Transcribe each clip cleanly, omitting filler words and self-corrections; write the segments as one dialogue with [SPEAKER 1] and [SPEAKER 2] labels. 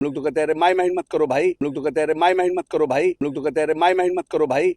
[SPEAKER 1] लोग तो कहते हैं अरे माई माइंड मत करो भाई, लोग तो कहते हैं अरे माई माइंड मत करो भाई, लोग तो कहते हैं अरे माई माइंड मत करो भाई।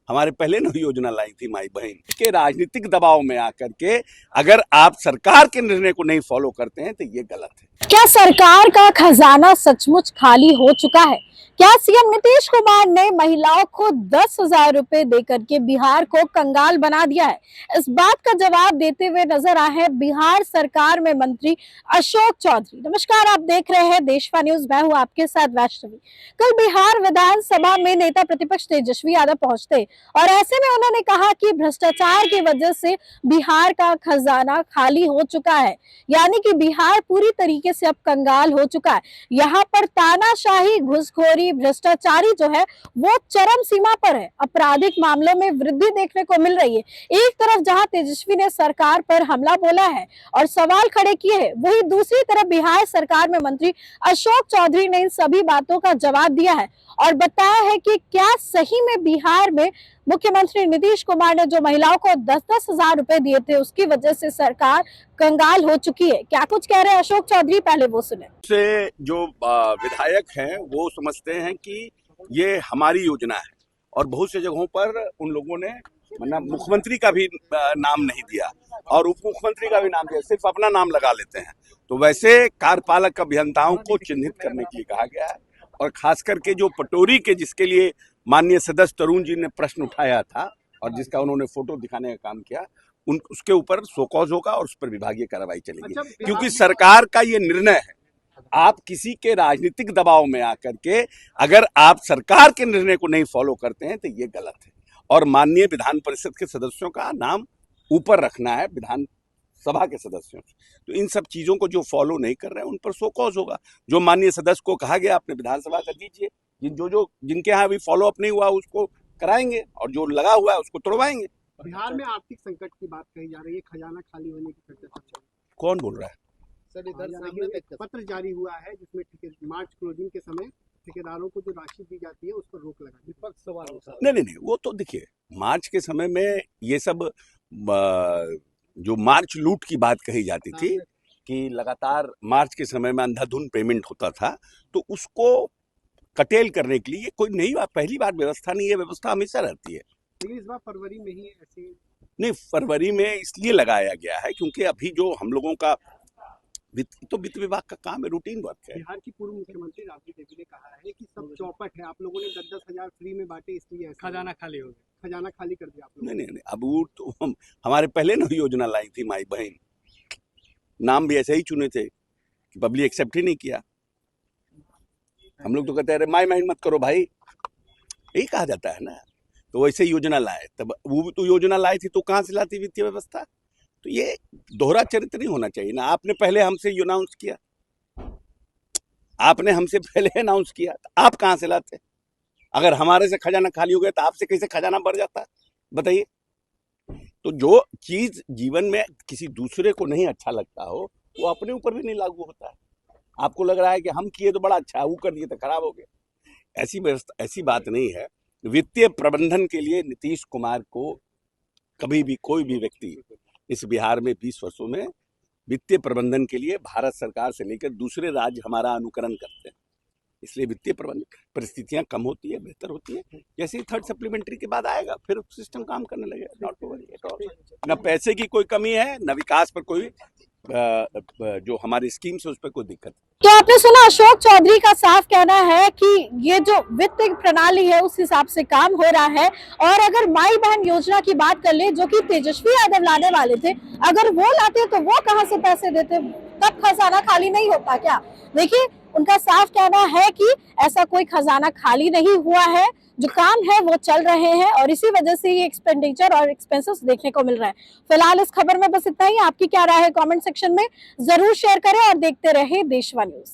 [SPEAKER 1] हमारे पहले न योजना लाई थी माई बहन के राजनीतिक दबाव में आकर के अगर आप सरकार के निर्णय को नहीं फॉलो करते हैं तो ये गलत है।
[SPEAKER 2] क्या सरकार का खजाना सचमुच खाली हो चुका है? क्या सीएम नीतीश कुमार ने महिलाओं को 10,000 रुपए देकर के बिहार को कंगाल बना दिया है? इस बात का जवाब देते हुए नजर आए हैं बिहार सरकार में मंत्री अशोक चौधरी। नमस्कार, आप देख रहे हैं देशवा न्यूज, मैं हूं आपके साथ वैष्णवी। कल बिहार विधानसभा में नेता प्रतिपक्ष तेजस्वी यादव पहुंचते और ऐसे में उन्होंने कहा कि भ्रष्टाचार की वजह से बिहार का खजाना खाली हो चुका है, यानी कि बिहार पूरी तरीके से अब कंगाल हो चुका है। यहाँ पर तानाशाही, घुसखोरी, भ्रष्टाचारी जो है वो चरम सीमा पर है। आपराधिक मामलों में वृद्धि देखने को मिल रही है। एक तरफ जहां तेजस्वी ने सरकार पर हमला बोला है और सवाल खड़े किए हैं, वहीं दूसरी तरफ बिहार सरकार में मंत्री अशोक चौधरी ने इन सभी बातों का जवाब दिया है और बताया है कि क्या सही में बिहार में मुख्यमंत्री नीतीश कुमार ने जो महिलाओं को 10-10 हजार रुपए दिए थे उसकी वजह से सरकार कंगाल हो चुकी है। क्या कुछ कह रहे हैं अशोक चौधरी, पहले वो सुने।
[SPEAKER 1] से जो विधायक हैं वो समझते हैं कि ये हमारी योजना है और बहुत से जगहों पर उन लोगों ने मतलब मुख्यमंत्री का भी नाम नहीं दिया और उप मुख्यमंत्री का भी नाम दिया, सिर्फ अपना नाम लगा लेते हैं। तो वैसे कार्यपालक अभियंताओं को चिन्हित करने के लिए कहा गया है और खास करके जो पटोरी के जिसके लिए माननीय सदस्य तरुण जी ने प्रश्न उठाया था और जिसका उन्होंने फोटो दिखाने का काम किया, उसके ऊपर शोकॉज होगा और उस पर विभागीय कार्रवाई चलेगी। क्योंकि सरकार का ये निर्णय है, आप किसी के राजनीतिक दबाव में आकर के अगर आप सरकार के निर्णय को नहीं फॉलो करते हैं तो ये गलत है। और माननीय विधान परिषद के सदस्यों का नाम ऊपर रखना है, विधान सभा के सदस्यों। तो इन सब चीजों को जो फॉलो नहीं कर रहे हैं उन पर शोकॉज होगा। जो माननीय सदस्य को कहा गया अपने विधानसभा का दीजिए, जिनके यहाँ अभी फॉलो अप नहीं हुआ उसको कराएंगे और जो लगा हुआ है उसको तोड़वाएंगे।
[SPEAKER 3] बिहार में आर्थिक संकट की बात कही जा रही है, खजाना खाली होने की चर्चा चल रही है।
[SPEAKER 1] कौन बोल रहा है?
[SPEAKER 3] सर, इधर एक पत्र जारी हुआ है जिसमें मार्च क्लोजिंग के समय ठेकेदारों को जो राशि दी जाती है उस पर रोक लगा। विपक्ष सवाल
[SPEAKER 1] नहीं, वो तो देखिए मार्च के समय में ये सब जो मार्च लूट की बात कही जाती थी कि लगातार मार्च के समय में अंधाधुंध पेमेंट होता था, तो उसको कटेल करने के लिए कोई नई बात, पहली बार व्यवस्था नहीं है, व्यवस्था हमेशा रहती है।
[SPEAKER 3] लेकिन इस बार फरवरी में ही ऐसी
[SPEAKER 1] नहीं, फरवरी में इसलिए लगाया गया है क्योंकि अभी जो हम लोगों का वित्त विभाग का काम है, रूटीन वर्क है।
[SPEAKER 3] बिहार की पूर्व मुख्यमंत्री राबड़ी देवी ने कहा है कि सब चौपट है, आप लोगों ने 10-10 हजार फ्री में बांटे इसलिए खजाना खाली हो गया, खजाना खाली कर दिया आप लोगों ने।
[SPEAKER 1] नहीं, अब वो तो हमारे पहले न योजना लाई थी माई बहन, नाम भी ऐसे ही चुने थे कि पब्लिक एक्सेप्ट ही नहीं किया। हम लोग तो कहते हैं अरे माई माइंड मत करो भाई, यही कहा जाता है ना। तो वैसे योजना लाए, तब वो भी तो योजना लाई थी तो कहाँ से लाती वित्तीय व्यवस्था? तो ये दोहरा चरित्र नहीं होना चाहिए ना। आपने पहले हमसे अनाउंस किया, आपने हमसे पहले अनाउंस किया, तो आप कहाँ से लाते? अगर हमारे से खजाना खाली हो गया तो आपसे कैसे खजाना बढ़ जाता, बताइए। तो जो चीज जीवन में किसी दूसरे को नहीं अच्छा लगता हो वो अपने ऊपर भी नहीं लागू होता है। आपको लग रहा है कि हम किए तो बड़ा अच्छा है, वो कर दिए तो खराब हो गया। ऐसी बात नहीं है। वित्तीय प्रबंधन के लिए नीतीश कुमार को कभी भी कोई भी व्यक्ति इस बिहार में 20 वर्षों में वित्तीय प्रबंधन के लिए भारत सरकार से लेकर दूसरे राज्य हमारा अनुकरण करते हैं, इसलिए वित्तीय प्रबंधन परिस्थितियां कम होती है, बेहतर होती है। जैसे ही थर्ड सप्लीमेंट्री के बाद आएगा फिर सिस्टम काम करने लगेगा। Not to worry at all. न पैसे की कोई कमी है, न विकास पर कोई जो हमारी स्कीम्स है उस पर कोई दिक्कत।
[SPEAKER 2] तो आपने सुना, अशोक चौधरी का साफ कहना है कि ये जो वित्त प्रणाली है उस हिसाब से काम हो रहा है। और अगर माई बहन योजना की बात कर ले जो कि तेजस्वी यादव लाने वाले थे, अगर वो लाते तो वो कहां से पैसे देते, तब खजाना खाली नहीं होता क्या? देखिए, उनका साफ कहना है कि ऐसा कोई खजाना खाली नहीं हुआ है, जो काम है वो चल रहे हैं और इसी वजह से ये एक्सपेंडिचर और एक्सपेंसेस देखने को मिल रहा है। फिलहाल इस खबर में बस इतना ही। आपकी क्या राय है कमेंट सेक्शन में जरूर शेयर करें और देखते रहे देशवा न्यूज।